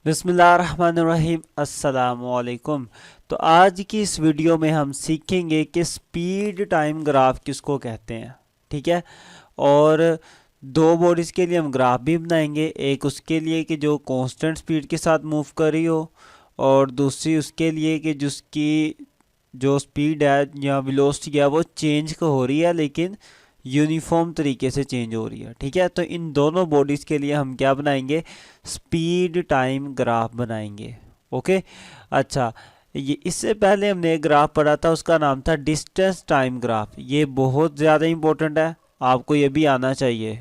बिस्मिल्लाहिर्रहमानिर्रहीम अस्सलामुअलैकुम। तो आज की इस वीडियो में हम सीखेंगे कि स्पीड टाइम ग्राफ किसको कहते हैं। ठीक है। और दो बॉडीज़ के लिए हम ग्राफ भी बनाएंगे, एक उसके लिए कि जो कांस्टेंट स्पीड के साथ मूव कर रही हो, और दूसरी उसके लिए कि जिसकी जो स्पीड है या वेलोसिटी है वो चेंज हो रही है लेकिन यूनिफॉर्म तरीके से चेंज हो रही है। ठीक है। तो इन दोनों बॉडीज़ के लिए हम क्या बनाएंगे, स्पीड टाइम ग्राफ बनाएंगे। ओके। अच्छा, ये इससे पहले हमने एक ग्राफ पढ़ा था, उसका नाम था डिस्टेंस टाइम ग्राफ। ये बहुत ज़्यादा इंपॉर्टेंट है, आपको ये भी आना चाहिए।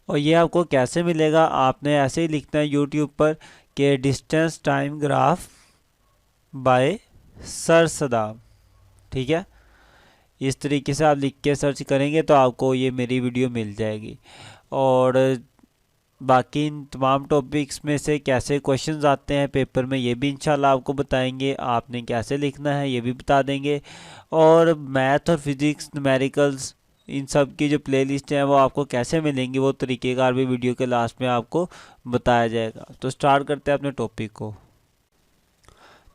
और ये आपको कैसे मिलेगा, आपने ऐसे ही लिखना है यूट्यूब पर कि distance time graph by sir Saddam. ठीक है। इस तरीके से आप लिख के सर्च करेंगे तो आपको ये मेरी वीडियो मिल जाएगी। और बाकी इन तमाम टॉपिक्स में से कैसे क्वेश्चंस आते हैं पेपर में ये भी इंशाल्लाह आपको बताएंगे, आपने कैसे लिखना है ये भी बता देंगे। और मैथ और फिजिक्स न्यूमेरिकल्स इन सब की जो प्लेलिस्ट हैं वो आपको कैसे मिलेंगी वो तरीक़ेकार भी वीडियो के लास्ट में आपको बताया जाएगा। तो स्टार्ट करते हैं अपने टॉपिक को।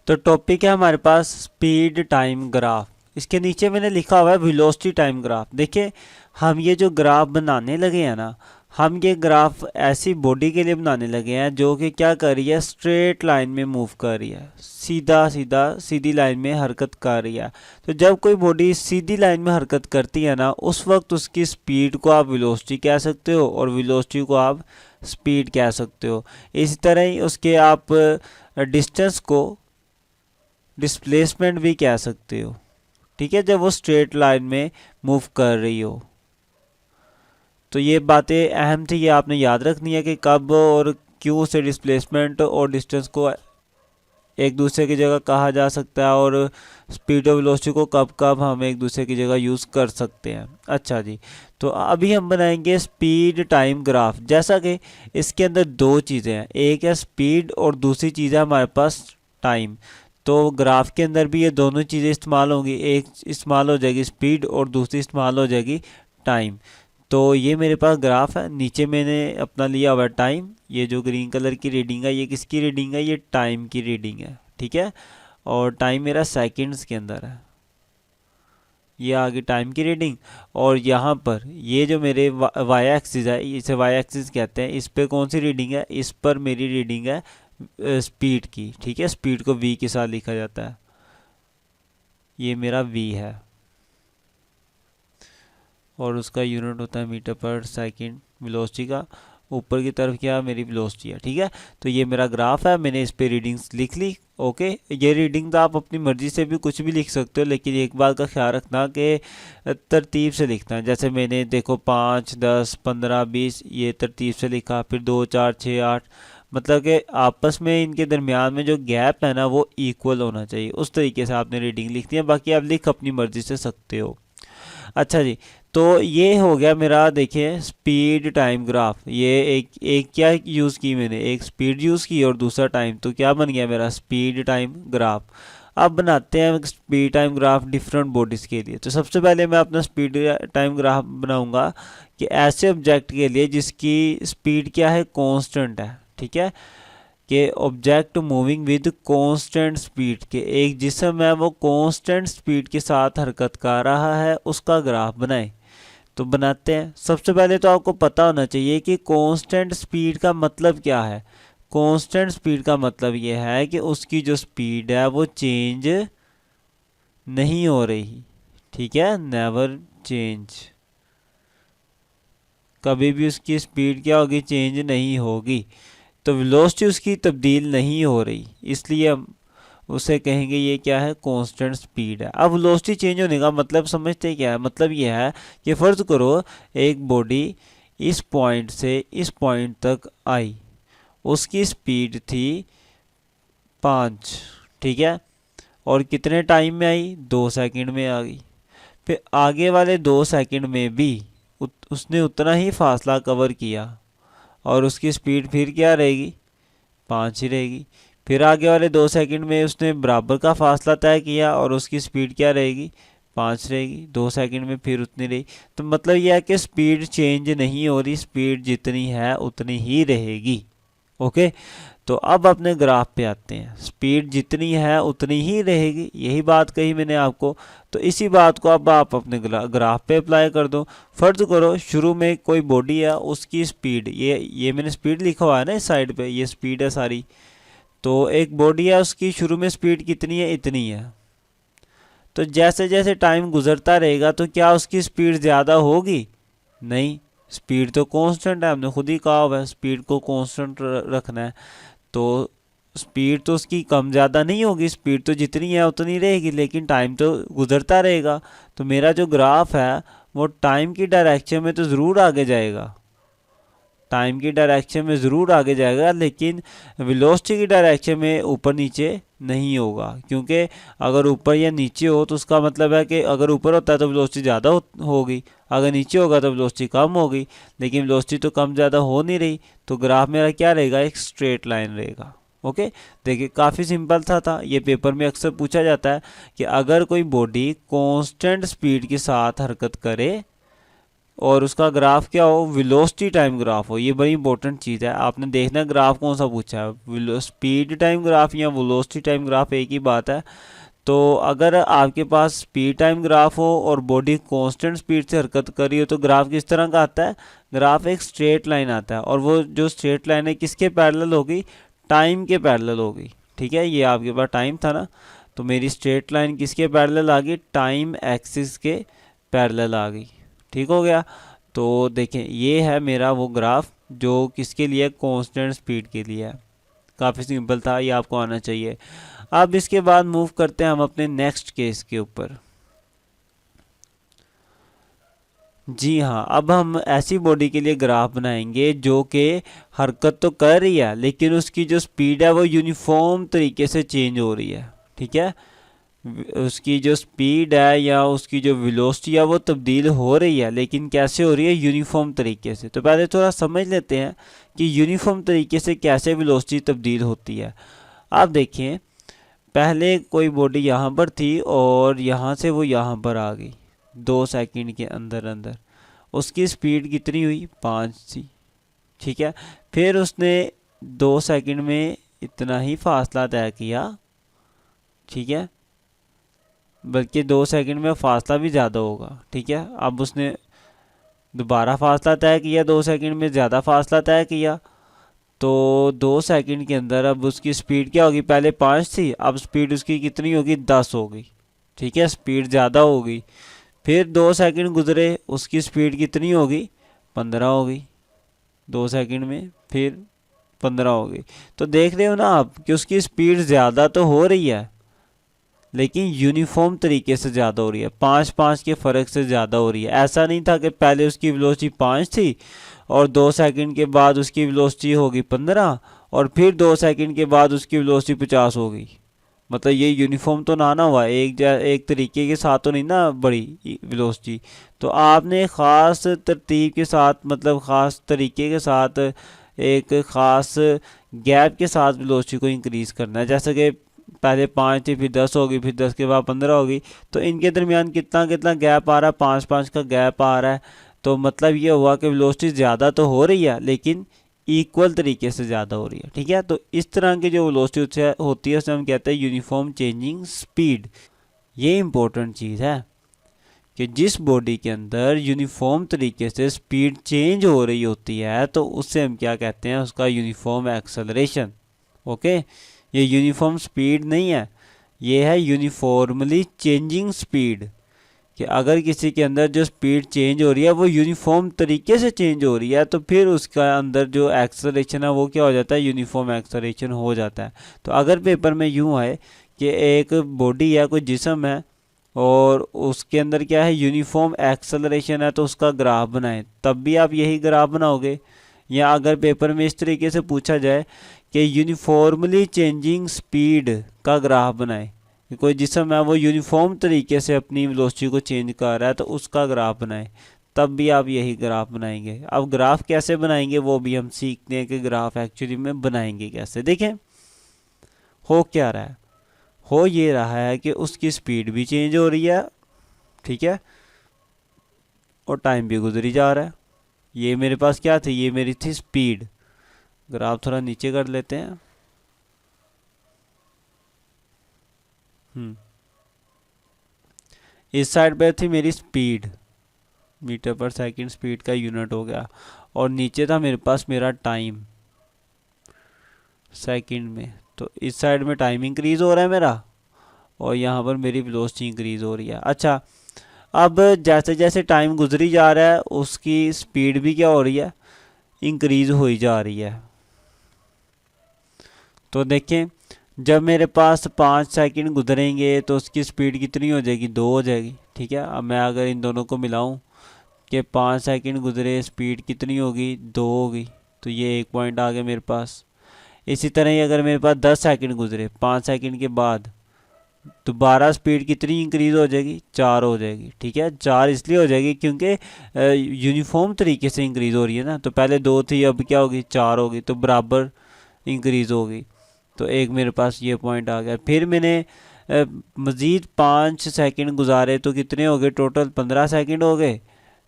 तो टॉपिक है हमारे पास स्पीड टाइम ग्राफ। इसके नीचे मैंने लिखा हुआ है वेलोसिटी टाइम ग्राफ। देखिए, हम ये जो ग्राफ बनाने लगे हैं ना, हम ये ग्राफ ऐसी बॉडी के लिए बनाने लगे हैं जो कि क्या कर रही है, स्ट्रेट लाइन में मूव कर रही है, सीधा सीधा सीधी लाइन में हरकत कर रही है। तो जब कोई बॉडी सीधी लाइन में हरकत करती है ना, उस वक्त उसकी स्पीड को आप वेलोसिटी कह सकते हो और वेलोसिटी को आप स्पीड कह सकते हो। इसी तरह ही उसके आप डिस्टेंस को डिस्प्लेसमेंट भी कह सकते हो। ठीक है, जब वो स्ट्रेट लाइन में मूव कर रही हो। तो ये बातें अहम थी, ये आपने याद रखनी है कि कब और क्यों से डिस्प्लेसमेंट और डिस्टेंस को एक दूसरे की जगह कहा जा सकता है, और स्पीड और वेलोसिटी को कब कब हम एक दूसरे की जगह यूज़ कर सकते हैं। अच्छा जी, तो अभी हम बनाएंगे स्पीड टाइम ग्राफ। जैसा कि इसके अंदर दो चीज़ें हैं, एक है स्पीड और दूसरी चीज़ है हमारे पास टाइम। तो ग्राफ के अंदर भी ये दोनों चीज़ें इस्तेमाल होंगी, एक इस्तेमाल हो जाएगी स्पीड और दूसरी इस्तेमाल हो जाएगी टाइम। तो ये मेरे पास ग्राफ है, नीचे मैंने अपना लिया हुआ है टाइम। ये जो ग्रीन कलर की रीडिंग है ये किसकी रीडिंग है, ये टाइम की रीडिंग है। ठीक है। और टाइम मेरा सेकंड्स के अंदर है, ये आगे टाइम की रीडिंग। और यहाँ पर ये जो मेरे वाई एक्सिस है, इसे वाई एक्सिस कहते हैं, इस पर कौन सी रीडिंग है, इस पर मेरी रीडिंग है स्पीड की। ठीक है, स्पीड को वी के साथ लिखा जाता है, ये मेरा वी है और उसका यूनिट होता है मीटर पर सेकंड। वेलोसिटी का ऊपर की तरफ क्या मेरी वेलोसिटी है। ठीक है। तो ये मेरा ग्राफ है, मैंने इस पे रीडिंग्स लिख ली। ओके, ये रीडिंग तो आप अपनी मर्ज़ी से भी कुछ भी लिख सकते हो, लेकिन एक बात का ख्याल रखना कि तरतीब से लिखना है। जैसे मैंने देखो 5, 10, 15, 20 ये तरतीब से लिखा, फिर 2, 4, 6, 8, मतलब कि आपस में इनके दरमियान में जो गैप है ना वो इक्वल होना चाहिए। उस तरीके से आपने रीडिंग लिखनी है, बाकी आप लिख अपनी मर्ज़ी से सकते हो। अच्छा जी, तो ये हो गया मेरा, देखिए स्पीड टाइम ग्राफ। ये एक एक क्या यूज़ की मैंने, एक स्पीड यूज़ की और दूसरा टाइम, तो क्या बन गया मेरा स्पीड टाइम ग्राफ। अब बनाते हैं speed time graph different bodies के लिए। तो सबसे पहले मैं अपना स्पीड टाइम ग्राफ बनाऊंगा कि ऐसे ऑब्जेक्ट के लिए जिसकी स्पीड क्या है, कांस्टेंट है। ठीक है, कि object moving with constant speed, के एक जिस्म है वो कांस्टेंट स्पीड के साथ हरकत कर रहा है, उसका ग्राफ बनाएं। तो बनाते हैं। सबसे पहले तो आपको पता होना चाहिए कि कांस्टेंट स्पीड का मतलब क्या है। कांस्टेंट स्पीड का मतलब ये है कि उसकी जो स्पीड है वो चेंज नहीं हो रही। ठीक है, नेवर चेंज, कभी भी उसकी स्पीड क्या होगी, चेंज नहीं होगी। तो वेलोसिटी उसकी तब्दील नहीं हो रही, इसलिए हम उसे कहेंगे ये क्या है, कांस्टेंट स्पीड है। अब वेलोसिटी चेंज होने का मतलब समझते क्या है, मतलब ये है कि फ़र्ज़ करो एक बॉडी इस पॉइंट से इस पॉइंट तक आई, उसकी स्पीड थी 5। ठीक है, और कितने टाइम में आई, 2 सेकंड में आ गई। फिर आगे वाले 2 सेकंड में भी उसने उतना ही फासला कवर किया और उसकी स्पीड फिर क्या रहेगी, 5 ही रहेगी। फिर आगे वाले 2 सेकंड में उसने बराबर का फासला तय किया और उसकी स्पीड क्या रहेगी, 5 रहेगी। 2 सेकंड में फिर उतनी रही। तो मतलब यह है कि स्पीड चेंज नहीं हो रही, स्पीड जितनी है उतनी ही रहेगी। ओके, तो अब अपने ग्राफ पे आते हैं। स्पीड जितनी है उतनी ही रहेगी, यही बात कही मैंने आपको। तो इसी बात को अब आप अपने ग्राफ पे अप्लाई कर दो। फर्ज करो शुरू में कोई बॉडी है, उसकी स्पीड ये मैंने स्पीड लिखा हुआ है ना इस साइड पे, ये स्पीड है सारी। तो एक बॉडी है, उसकी शुरू में स्पीड कितनी है, इतनी है। तो जैसे जैसे टाइम गुजरता रहेगा तो क्या उसकी स्पीड ज़्यादा होगी? नहीं, स्पीड तो कांस्टेंट है, हमने खुद ही कहा हुआ है स्पीड को कांस्टेंट रखना है। तो स्पीड तो उसकी कम ज़्यादा नहीं होगी, स्पीड तो जितनी है उतनी रहेगी, लेकिन टाइम तो गुजरता रहेगा। तो मेरा जो ग्राफ है वो टाइम की डायरेक्शन में तो ज़रूर आगे जाएगा, टाइम की डायरेक्शन में ज़रूर आगे जाएगा, लेकिन वेलोसिटी की डायरेक्शन में ऊपर नीचे नहीं होगा। क्योंकि अगर ऊपर या नीचे हो तो उसका मतलब है कि अगर ऊपर होता है तो वेलोसिटी ज़्यादा होगी, अगर नीचे होगा तो वेलोसिटी कम होगी। लेकिन वेलोसिटी तो कम ज़्यादा हो नहीं रही, तो ग्राफ मेरा क्या रहेगा, एक स्ट्रेट लाइन रहेगा। ओके, देखिए काफ़ी सिंपल था ये पेपर में अक्सर पूछा जाता है कि अगर कोई बॉडी कांस्टेंट स्पीड के साथ हरकत करे और उसका ग्राफ क्या हो, वेलोसिटी टाइम ग्राफ हो। ये बड़ी इंपॉर्टेंट चीज़ है, आपने देखना ग्राफ कौन सा पूछा है, स्पीड टाइम ग्राफ या वेलोसिटी टाइम ग्राफ, एक ही बात है। तो अगर आपके पास स्पीड टाइम ग्राफ हो और बॉडी कांस्टेंट स्पीड से हरकत कर रही हो तो ग्राफ किस तरह का आता है, ग्राफ एक स्ट्रेट लाइन आता है। और वो जो स्ट्रेट लाइन है किसके पैरेलल होगी, टाइम के पैरेलल होगी। ठीक है, ये आपके पास टाइम था ना, तो मेरी स्ट्रेट लाइन किसके पैरेलल आ गई, टाइम एक्सिस के पैरेलल आ गई। ठीक हो गया। तो देखें ये है मेरा वो ग्राफ जो किसके लिए, कांस्टेंट स्पीड के लिए है। काफ़ी सिंपल था, ये आपको आना चाहिए। अब इसके बाद मूव करते हैं हम अपने नेक्स्ट केस के ऊपर। जी हाँ, अब हम ऐसी बॉडी के लिए ग्राफ बनाएंगे जो कि हरकत तो कर रही है लेकिन उसकी जो स्पीड है वो यूनिफॉर्म तरीके से चेंज हो रही है। ठीक है, उसकी जो स्पीड है या उसकी जो वेलोसिटी है वो तब्दील हो रही है, लेकिन कैसे हो रही है, यूनिफॉर्म तरीके से। तो पहले थोड़ा समझ लेते हैं कि यूनिफॉर्म तरीके से कैसे वेलोसिटी तब्दील होती है। आप देखिए, पहले कोई बॉडी यहाँ पर थी और यहाँ से वो यहाँ पर आ गई 2 सेकंड के अंदर अंदर। उसकी स्पीड कितनी हुई, 5 थी। ठीक है, फिर उसने 2 सेकंड में इतना ही फासला तय किया। ठीक है, बल्कि 2 सेकंड में फासला भी ज़्यादा होगा। ठीक है, अब उसने दोबारा फासला तय किया, 2 सेकंड में ज़्यादा फासला तय किया। तो 2 सेकंड के अंदर अब उसकी स्पीड क्या होगी, पहले 5 थी, अब स्पीड उसकी कितनी होगी, 10 होगी। ठीक है, स्पीड ज़्यादा होगी। फिर 2 सेकंड गुजरे, उसकी स्पीड कितनी होगी, 15 होगी 2 सेकंड में, फिर 15 होगी। तो देख रहे हो ना आप कि उसकी स्पीड ज़्यादा तो हो रही है लेकिन यूनिफॉर्म तरीके से ज़्यादा हो रही है, 5-5 के फ़र्क से ज़्यादा हो रही है। ऐसा नहीं था कि पहले उसकी वेलोसिटी 5 थी और 2 सेकंड के बाद उसकी वेलोसिटी होगी 15 और फिर 2 सेकंड के बाद उसकी वेलोसिटी 50 होगी। मतलब ये यूनिफॉर्म तो ना हुआ, एक तरीके के साथ तो नहीं ना बढ़ी वेलोसिटी। तो आपने ख़ास तरतीब के साथ, मतलब ख़ास तरीके के साथ, एक ख़ास गैप के साथ वेलोसिटी को इंक्रीज़ करना है। जैसे कि पहले 5 थी, फिर 10 होगी, फिर 10 के बाद 15 होगी। तो इनके दरमियान कितना कितना गैप आ रहा है, 5-5 का गैप आ रहा है। तो मतलब ये हुआ कि वेलोसिटी ज़्यादा तो हो रही है लेकिन इक्वल तरीके से ज़्यादा हो रही है। ठीक है, तो इस तरह की जो वेलोसिटी होती है उसे हम कहते हैं यूनिफॉर्म चेंजिंग स्पीड। ये इंपॉर्टेंट चीज़ है कि जिस बॉडी के अंदर यूनिफॉर्म तरीके से स्पीड चेंज हो रही होती है तो उससे हम क्या कहते हैं, उसका यूनिफॉर्म एक्सेलरेशन। ओके, ये यूनिफॉर्म स्पीड नहीं है, ये है यूनिफॉर्मली चेंजिंग स्पीड। कि अगर किसी के अंदर जो स्पीड चेंज हो रही है वो यूनिफॉर्म तरीके से चेंज हो रही है तो फिर उसका अंदर जो एक्सेलरेशन है वो क्या हो जाता है, यूनिफॉर्म एक्सेलरेशन हो जाता है। तो अगर पेपर में यूँ है कि एक बॉडी है, कोई जिस्म है और उसके अंदर क्या है, यूनिफॉर्म एक्सेलरेशन है, तो उसका ग्राफ बनाएं, तब भी आप यही ग्राफ बनाओगे। या अगर पेपर में इस तरीके से पूछा जाए कि यूनिफॉर्मली चेंजिंग स्पीड का ग्राफ बनाएं, कि कोई जिस्म है वो यूनिफॉर्म तरीके से अपनी वेलोसिटी को चेंज कर रहा है तो उसका ग्राफ बनाएं, तब भी आप यही ग्राफ बनाएंगे। अब ग्राफ कैसे बनाएंगे वो भी हम सीखते हैं कि ग्राफ एक्चुअली में बनाएंगे कैसे। देखें हो क्या रहा है, हो ये रहा है कि उसकी स्पीड भी चेंज हो रही है। ठीक है, और टाइम भी गुजरी जा रहा है। ये मेरे पास क्या थी, ये मेरी थी स्पीड। ग्राफ थोड़ा नीचे कर लेते हैं। इस साइड पे थी मेरी स्पीड, मीटर पर सेकंड स्पीड का यूनिट हो गया, और नीचे था मेरे पास मेरा टाइम सेकंड में। तो इस साइड में टाइम इंक्रीज हो रहा है मेरा, और यहाँ पर मेरी वेलोसिटी इंक्रीज हो रही है। अच्छा, अब जैसे जैसे टाइम गुजरी जा रहा है उसकी स्पीड भी क्या हो रही है, इंक्रीज हो ही जा रही है। तो देखें, जब मेरे पास 5 सेकंड गुजरेंगे तो उसकी स्पीड कितनी हो जाएगी, 2 हो जाएगी। ठीक है, अब मैं अगर इन दोनों को मिलाऊं कि 5 सेकंड गुजरे, स्पीड कितनी होगी, 2 होगी, तो ये 1 पॉइंट आ गया मेरे पास। इसी तरह ही अगर मेरे पास 10 सेकंड गुजरे 5 सेकंड के बाद, दोबारा स्पीड कितनी इंक्रीज हो जाएगी, 4 हो जाएगी। ठीक है, 4 इसलिए हो जाएगी क्योंकि यूनिफॉर्म तरीके से इंक्रीज हो रही है ना। तो पहले 2 थी, अब क्या होगी, 4 होगी, तो बराबर इंक्रीज होगी। तो एक मेरे पास ये पॉइंट आ गया। फिर मैंने मज़ीद 5 सेकंड गुजारे तो कितने हो गए, टोटल 15 सेकंड हो गए।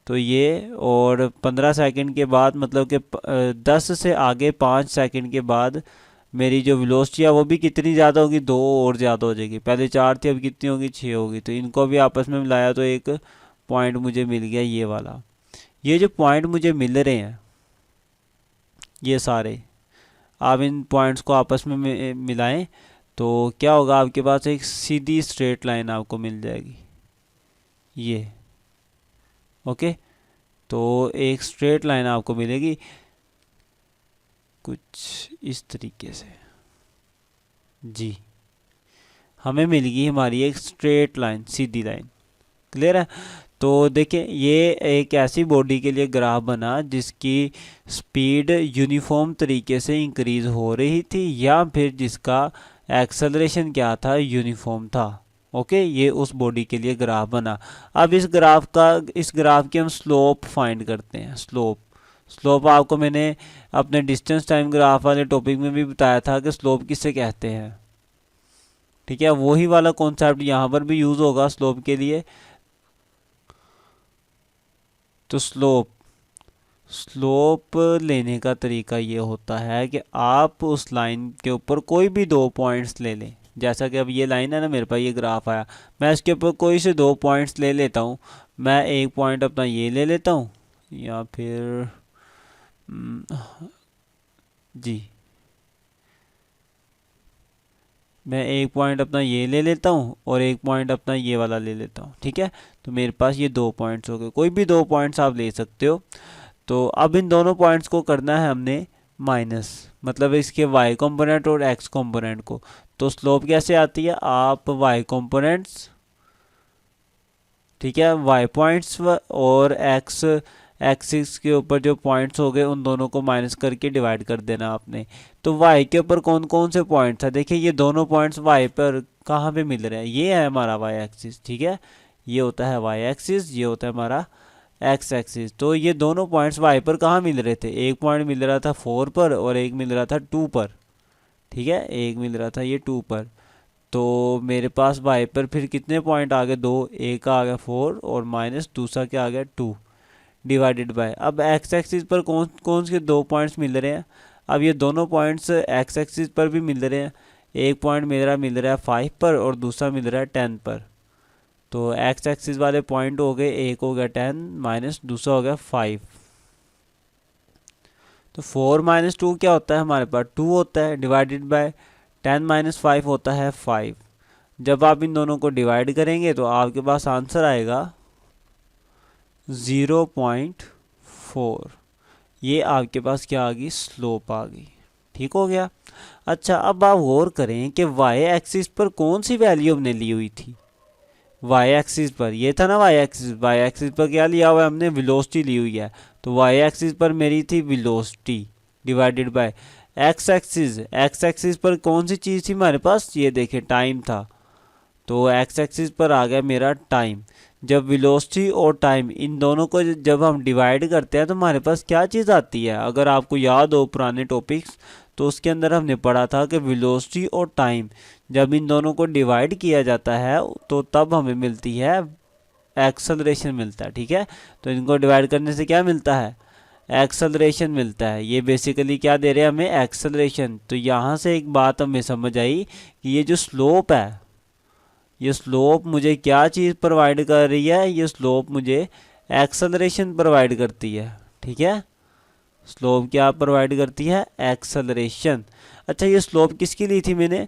तो ये, और 15 सेकंड के बाद मतलब कि 10 से आगे 5 सेकंड के बाद मेरी जो वेलोसिटी है वो भी कितनी ज़्यादा होगी, 2 और ज़्यादा हो जाएगी। पहले 4 थी, अब कितनी होगी, 6 होगी। तो इनको भी आपस में मिलाया तो एक पॉइंट मुझे मिल गया ये वाला। ये जो पॉइंट मुझे मिल रहे हैं ये सारे, आप इन पॉइंट्स को आपस में मिलाएं तो क्या होगा, आपके पास एक सीधी स्ट्रेट लाइन आपको मिल जाएगी ये। ओके, तो एक स्ट्रेट लाइन आपको मिलेगी कुछ इस तरीके से। जी, हमें मिल गई हमारी एक स्ट्रेट लाइन, सीधी लाइन। क्लियर है। तो देखिए, ये एक ऐसी बॉडी के लिए ग्राफ बना जिसकी स्पीड यूनिफॉर्म तरीके से इंक्रीज हो रही थी, या फिर जिसका एक्सेलरेशन क्या था, यूनिफॉर्म था। ओके, ये उस बॉडी के लिए ग्राफ बना। अब इस ग्राफ की हम स्लोप फाइंड करते हैं। स्लोप आपको मैंने अपने डिस्टेंस टाइम ग्राफ वाले टॉपिक में भी बताया था कि स्लोप किसे कहते हैं। ठीक है, वही वाला कॉन्सेप्ट यहाँ पर भी यूज होगा स्लोप के लिए। तो स्लोप लेने का तरीका ये होता है कि आप उस लाइन के ऊपर कोई भी 2 पॉइंट्स ले लें। जैसा कि अब ये लाइन है ना, मेरे पास ये ग्राफ आया, मैं इसके ऊपर कोई से 2 पॉइंट्स ले लेता हूँ। मैं एक पॉइंट अपना ये ले लेता हूँ, या फिर जी, मैं एक पॉइंट अपना ये ले लेता हूँ और एक पॉइंट अपना ये वाला ले लेता हूँ। ठीक है, तो मेरे पास ये 2 पॉइंट्स हो गए। कोई भी 2 पॉइंट्स आप ले सकते हो। तो अब इन दोनों पॉइंट्स को करना है हमने माइनस, मतलब इसके y कंपोनेंट और x कंपोनेंट को। तो स्लोप कैसे आती है, आप y कंपोनेंट्स, ठीक है, y पॉइंट्स और x एक्सिस के ऊपर जो पॉइंट्स हो गए उन दोनों को माइनस करके डिवाइड कर देना आपने। तो y के ऊपर कौन कौन से पॉइंट्स है, देखिए ये दोनों पॉइंट्स y पर कहाँ पे मिल रहे हैं, ये है हमारा y एक्सिस। ठीक है, ये होता है y एक्सिस, ये होता है हमारा x एक्सिस। तो ये दोनों पॉइंट्स y पर कहाँ मिल रहे थे, एक पॉइंट मिल रहा था 4 पर और एक मिल रहा था 2 पर। ठीक है, एक मिल रहा था ये 2 पर। तो मेरे पास y पर फिर कितने पॉइंट आ गए, 2, एक आ गया 4 और माइनस दूसरा क्या आ गया 2, डिवाइडेड बाय। अब x एक्सिस पर कौन कौन से 2 पॉइंट्स मिल रहे हैं, अब ये दोनों पॉइंट्स x एक्सिस पर भी मिल रहे हैं। एक पॉइंट मेरा मिल रहा है 5 पर और दूसरा मिल रहा है 10 पर। तो x एक्सिस वाले पॉइंट हो गए, एक हो गया 10 माइनस दूसरा हो गया 5। तो 4 माइनस 2 क्या होता है, हमारे पास 2 होता है, डिवाइडेड बाय 10 माइनस 5 होता है 5। जब आप इन दोनों को डिवाइड करेंगे तो आपके पास आंसर आएगा 0.4। ये आपके पास क्या आ गई, स्लोप आ गई। ठीक हो गया। अच्छा, अब आप गौर करें कि y एक्सिस पर कौन सी वैल्यू हमने ली हुई थी, y एक्सिस पर ये था ना, y एक्सिस पर क्या लिया हुआ है हमने, वेलोसिटी ली हुई है। तो y एक्सिस पर मेरी थी velocity divided by x axis पर कौन सी चीज़ थी हमारे पास, ये देखें टाइम था। तो x एक्सिस पर आ गया मेरा टाइम। जब वेलोसिटी और टाइम इन दोनों को जब हम डिवाइड करते हैं तो हमारे पास क्या चीज़ आती है, अगर आपको याद हो पुराने टॉपिक्स तो उसके अंदर हमने पढ़ा था कि वेलोसिटी और टाइम जब इन दोनों को डिवाइड किया जाता है तो तब हमें मिलती है एक्सेलरेशन मिलता है। ठीक है, तो इनको डिवाइड करने से क्या मिलता है, एक्सेलरेशन मिलता है। ये बेसिकली क्या दे रहे हैं हमें, एक्सेलरेशन। तो यहाँ से एक बात हमें समझ आई कि ये जो स्लोप है, ये स्लोप मुझे क्या चीज़ प्रोवाइड कर रही है, ये स्लोप मुझे एक्सेलरेशन प्रोवाइड करती है। ठीक है, स्लोप क्या प्रोवाइड करती है, एक्सेलरेशन। अच्छा, ये स्लोप किसकी ली थी मैंने,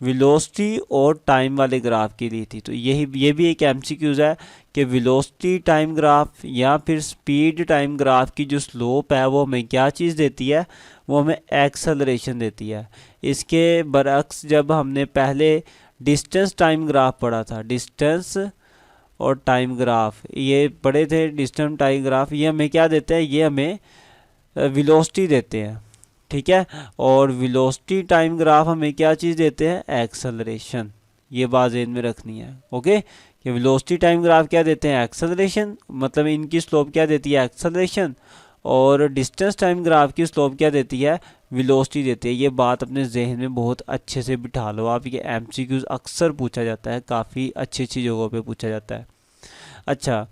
वेलोसिटी और टाइम वाले ग्राफ की ली थी। तो ये भी एक एमसीक्यूज है कि वेलोसिटी टाइम ग्राफ या फिर स्पीड टाइम ग्राफ की जो स्लोप है वो हमें क्या चीज़ देती है, वो हमें एक्सेलरेशन देती है। इसके बरअक्स जब हमने पहले डिस्टेंस टाइम ग्राफ पढ़ा था, डिस्टेंस और टाइम ग्राफ ये पढ़े थे, डिस्टेंस टाइम ग्राफ ये हमें क्या देते हैं, ये हमें वेलोसिटी देते हैं। ठीक है, और वेलोसिटी टाइम ग्राफ हमें क्या चीज़ देते हैं, एक्सेलरेशन। ये बात ज़हन में रखनी है, ओके, कि वेलोसिटी टाइम ग्राफ क्या देते हैं, एक्सेलरेशन, मतलब इनकी स्लोप क्या देती है, एक्सेलरेशन, और डिस्टेंस टाइम ग्राफ की स्लोप क्या देती है, वेलोसिटी देती है। ये बात अपने जहन में बहुत अच्छे से बिठा लो आप, ये एमसीक्यूज अक्सर पूछा जाता है, काफ़ी अच्छी अच्छी जगहों पे पूछा जाता है। अच्छा,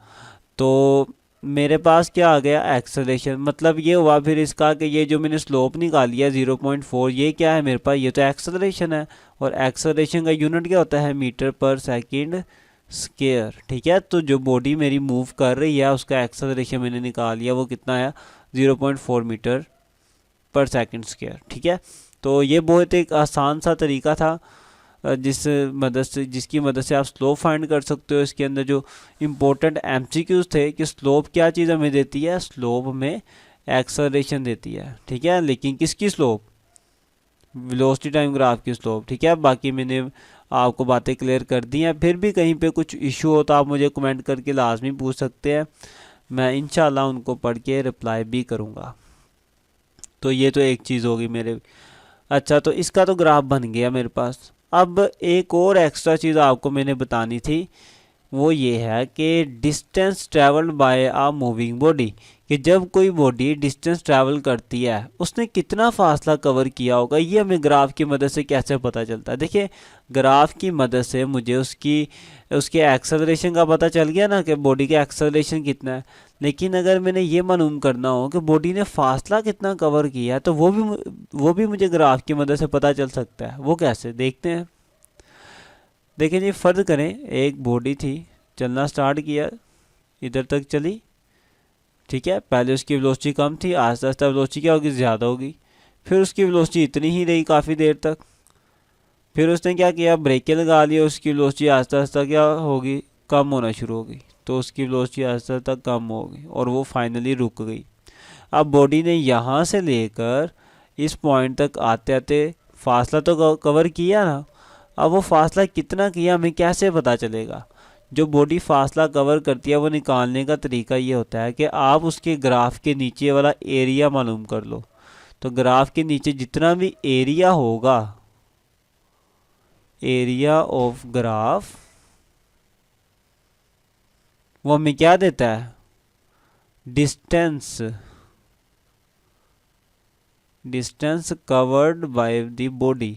तो मेरे पास क्या आ गया, एक्सेलरेशन। मतलब ये हुआ फिर इसका कि ये जो मैंने स्लोप निकाली है 0.4, ये क्या है मेरे पास, ये तो एक्सेलरेशन है, और एक्सेलरेशन का यूनिट क्या होता है, मीटर पर सेकंड स्क्वायर। ठीक है, तो जो बॉडी मेरी मूव कर रही है उसका एक्सेलरेशन मैंने निकाल लिया, वो कितना है, 0.4 मीटर पर सेकंड स्क्वायर। ठीक है, तो ये बहुत एक आसान सा तरीका था जिसकी मदद से आप स्लोप फाइंड कर सकते हो। इसके अंदर जो इम्पोर्टेंट एमसीक्यूज थे कि स्लोप क्या चीज़ हमें देती है, स्लोप हमें एक्सेलरेशन देती है। ठीक है, लेकिन किसकी स्लोप, वेलोसिटी टाइम ग्राफ की स्लोप। ठीक है, बाकी मैंने आपको बातें क्लियर कर दी हैं। फिर भी कहीं पे कुछ इशू हो तो आप मुझे कमेंट करके लाजमी पूछ सकते हैं, मैं इंशाल्लाह उनको पढ़ के रिप्लाई भी करूँगा। तो ये तो एक चीज़ होगी मेरे। अच्छा, तो इसका तो ग्राफ बन गया मेरे पास। अब एक और एक्स्ट्रा चीज़ आपको मैंने बतानी थी, वो ये है कि distance travelled by a moving body, कि जब कोई बॉडी डिस्टेंस ट्रैवल करती है उसने कितना फासला कवर किया होगा, ये हमें ग्राफ की मदद से कैसे पता चलता है। देखिए, ग्राफ की मदद से मुझे उसके एक्सेलरेशन का पता चल गया ना कि बॉडी का एक्सेलरेशन कितना है, लेकिन अगर मैंने ये मालूम करना हो कि बॉडी ने फासला कितना कवर किया है तो वो भी मुझे ग्राफ की मदद से पता चल सकता है। वो कैसे, देखते हैं। देखिए जी, फ़र्ज़ करें एक बॉडी थी, चलना स्टार्ट किया, इधर तक चली। ठीक है, पहले उसकी वेलोसिटी कम थी, आहिस्ता आहिस्ता वेलोसिटी क्या होगी, ज़्यादा होगी। फिर उसकी वेलोसिटी इतनी ही रही काफ़ी देर तक, फिर उसने क्या किया, ब्रेकें लगा लिया, उसकी वेलोसिटी आहिस्ता आहिस्ता क्या होगी, कम होना शुरू हो गई। तो उसकी वेलोसिटी आहिस्ता तक कम हो गई और वो फाइनली रुक गई। अब बॉडी ने यहाँ से लेकर इस पॉइंट तक आते आते फासला तो कवर किया ना, अब वो फासला कितना किया हमें कैसे पता चलेगा। जो बॉडी फासला कवर करती है वो निकालने का तरीका ये होता है कि आप उसके ग्राफ के नीचे वाला एरिया मालूम कर लो। तो ग्राफ के नीचे जितना भी एरिया होगा, एरिया ऑफ ग्राफ, वो हमें क्या देता है, distance, distance covered by the body.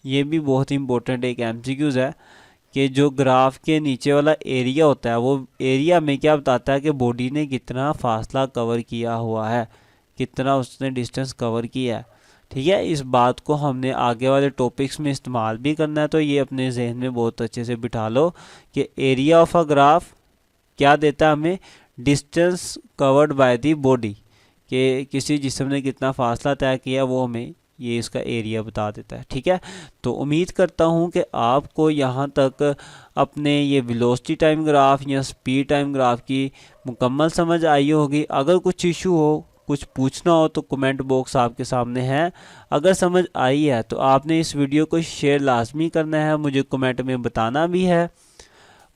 ये भी बहुत इंपॉर्टेंट एक एमसीक्यूज है कि जो ग्राफ के नीचे वाला एरिया होता है वो एरिया में क्या बताता है कि बॉडी ने कितना फासला कवर किया हुआ है, कितना उसने डिस्टेंस कवर किया है। ठीक है, इस बात को हमने आगे वाले टॉपिक्स में इस्तेमाल भी करना है, तो ये अपने जहन में बहुत अच्छे से बिठा लो कि एरिया ऑफ अ ग्राफ क्या देता है हमें, distance covered by the body, कि किसी जिस्म ने कितना फासला तय किया वो हमें ये इसका एरिया बता देता है। ठीक है, तो उम्मीद करता हूँ कि आपको यहाँ तक अपने ये वेलोसिटी टाइम ग्राफ या स्पीड टाइम ग्राफ की मुकम्मल समझ आई होगी। अगर कुछ इशू हो, कुछ पूछना हो तो कमेंट बॉक्स आपके सामने है। अगर समझ आई है तो आपने इस वीडियो को शेयर लाजमी करना है, मुझे कमेंट में बताना भी है।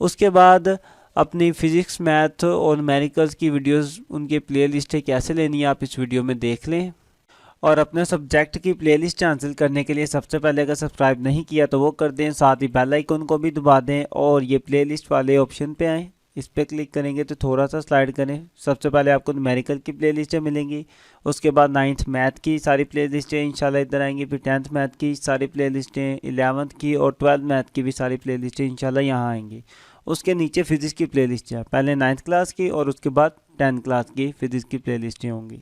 उसके बाद अपनी फ़िज़िक्स, मैथ और न्यूमेरिकल्स की वीडियोस, उनके प्लेलिस्टें कैसे लेनी है आप इस वीडियो में देख लें। और अपने सब्जेक्ट की प्लेलिस्ट हासिल करने के लिए सबसे पहले अगर सब्सक्राइब नहीं किया तो वो कर दें, साथ ही बेल आइकन को भी दबा दें और ये प्लेलिस्ट वाले ऑप्शन पे आएँ, इस पर क्लिक करेंगे तो थोड़ा सा स्लाइड करें। सबसे पहले आपको न्यूमेरिकल की प्लेलिस्टें मिलेंगी, उसके बाद 9th मैथ की सारी प्लेलिस्टें इंशाल्लाह इधर आएंगी, फिर 10th मैथ की सारी प्लेलिस्टें, 11th की और 12th मैथ की भी सारी प्लेलिस्टें इंशाल्लाह यहाँ आएंगी। उसके नीचे फ़िज़िक्स की प्लेलिस्ट है, पहले 9th क्लास की और उसके बाद 10th क्लास की फ़िज़िक्स की प्लेलिस्टें होंगी।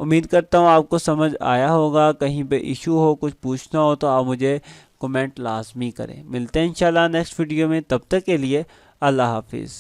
उम्मीद करता हूँ आपको समझ आया होगा। कहीं पे इशू हो, कुछ पूछना हो तो आप मुझे कमेंट लाजमी करें। मिलते हैं इंशाल्लाह नेक्स्ट वीडियो में, तब तक के लिए अल्लाह हाफिज़।